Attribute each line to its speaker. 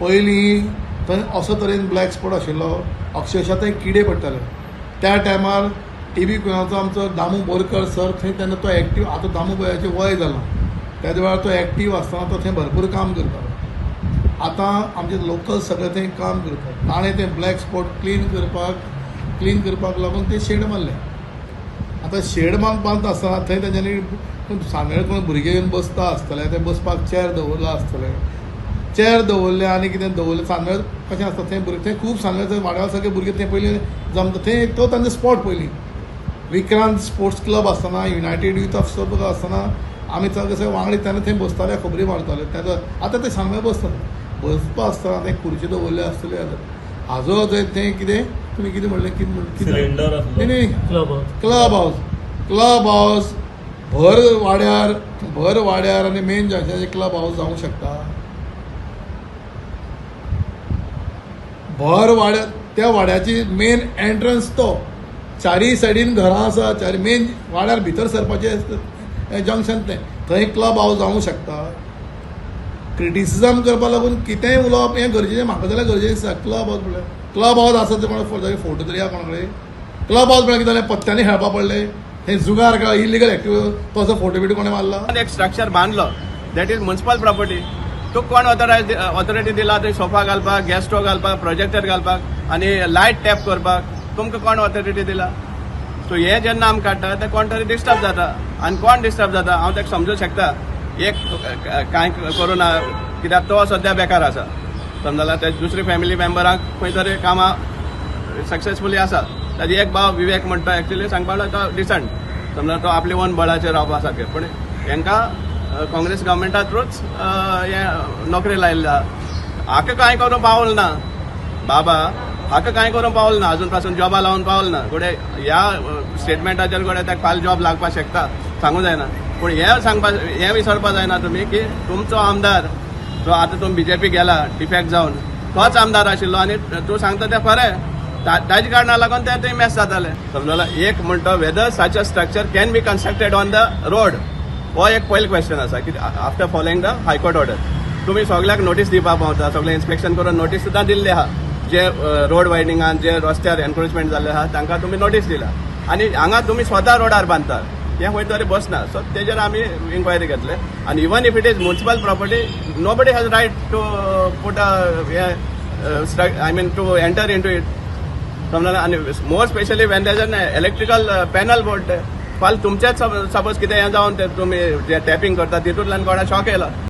Speaker 1: पयलीं थंय असो तरेन ब्लॅक स्पॉट आशिल्लो, अक्षरशः थंय किडे पडटाले. त्या टायमार टीव्ही कुयनाचो आमचो दामू बोरकर सर थंय तेन्ना तो एक्टीव, आतां दामू गोंयाचें वय जालां, त्या वेळार तो एक्टीव आसतना तो थंय भरपूर काम करतालो. आतां आमचे लोकल सगळे थंय काम करतात. ताणें तें ब्लॅक स्पॉट क्लीन करपाक लागून ते शेड मारले. आतां शेड बांदता आसतना थंय तेंच्यांनी सांगळे कोण भुरगे येवन बसता आसतले, ते बसपाक चेअर दवरला आसतले, चेअर दवरले आनी कितें दवरलें. सांगळे कशें आसता थंय भुरगे थंय खूब सांगळे थंय वाड्यार सगळे भुरगे थंय पयलीं जमता थंय तो तांचो स्पॉट. पयलीं विक्रांत स्पोर्ट्स क्लब आसतना, युनायटेड यूथ ऑफ सब आसतना आमी कशें वांगडी तेन्ना थंय बसताले, खबरी मारताले. आतां ते सांगळे बसपा आसतना थंय खुर्ची दवरले आसतले. हाजो थंय कितें तुमी कितें म्हणलें, कितें न्ही क्लब हावस भर वाड्यार आनी मेन जंक्शनाचेर क्लब हावस जावंक शकता. भर वाड्यार त्या वाड्याची मेन एंट्रन्स तो, चारी सायडीन घरां आसा, चारी मेन वाड्यार भितर सरपाचें जंक्शन तें, थंय क्लब हावस जावंक शकता. क्रिटिसिजम करपा लागून कितेंय उलोवप हें गरजेचें, म्हाका जाल्यार गरजेचें दिसता. क्लब हावस आसा ते कोणाक फोटो तरी कोणा कडेन क्लब हावस म्हळ्यार कितें जालें, पत्त्यांनी खेळपा पडले, हे जुगार का इलिगल एक्टिव्ह, तसो फोटो बिटो कोणें मारला.
Speaker 2: एक स्ट्रक्चर बांधलो दॅट इज म्युन्सिपल प्रॉपर्टी. तो कोण ऑथॉरिटी दिला थंय सोफा घालपाक, गॅस स्टोव घालपाक, प्रोजेक्टर घालपाक आनी लायट टॅप करपाक तुमकां कोण ऑथॉरिटी दिला. सो हे जेन्ना आमी काडटा ते कोण तरी डिस्टर्ब जाता. आनी कोण डिस्टर्ब जाता हांव ताका समजूंक शकता. एक कांय करूना कित्याक तो सद्या बेकार आसा, समजला. ते दुसरी फॅमिली मेंबरांक खंय तरी कामां सक्सेसफुली आसा. ताजी एक भाव विवेक म्हणटा एक्चुली सांगपाक तो डिसंट, समजा तो आपले ओन बळाचेर रावपा सारकें. पूण हांकां काँग्रेस गव्हर्मेंटा थ्रूच हे नोकरी लायिल्ली आहा. हाका कांय करूंक पावल ना बाबा, हाका कांय करूंक पावल ना, अजून पासून जॉबा लावन पावल ना. घोडे ह्या स्टेटमेंटाचेर घोडे ताका फाल्यां जॉब लागपाक शकता, सांगूं जायना. पूण हें विसरपा जायना तुमी की तुमचो आमदार जो आतां तुमी बीजेपी गेला डिफॅक्ट जावन, तोच आमदार आशिल्लो आनी तूं सांगता तें खरें. ताजे कारणाक लागून ते थंय मॅस जाताले, समजला. एक म्हणटा whether such a structure can be constructed on the road, हो एक पयलो क्वेश्चन आसा की after following the high court order. तुमी सगळ्याक नोटीस दिवपाक पावता, सगळे इन्स्पेक्शन करून नोटीस सुद्दां दिल्ली आहा. जे रोड वायडिंगान जे रस्त्यार एनक्रोचमेंट जाल्ले आहा तांकां तुमी नोटीस दिला आनी हांगा तुमी स्वता रोडार बांदतात, हें खंय तरी बसना. सो तेजेर आमी इन्क्वायरी घेतले. आनी even if it is municipal property, nobody has right to put to enter in to it, समजला. आनी more specially when there an electrical panel board, फाल्यां तुमचेच सपोज कितें हें जावन ते तुमी जे टॅपिंग करता तितूंतल्यान कोणा शॉक येयला.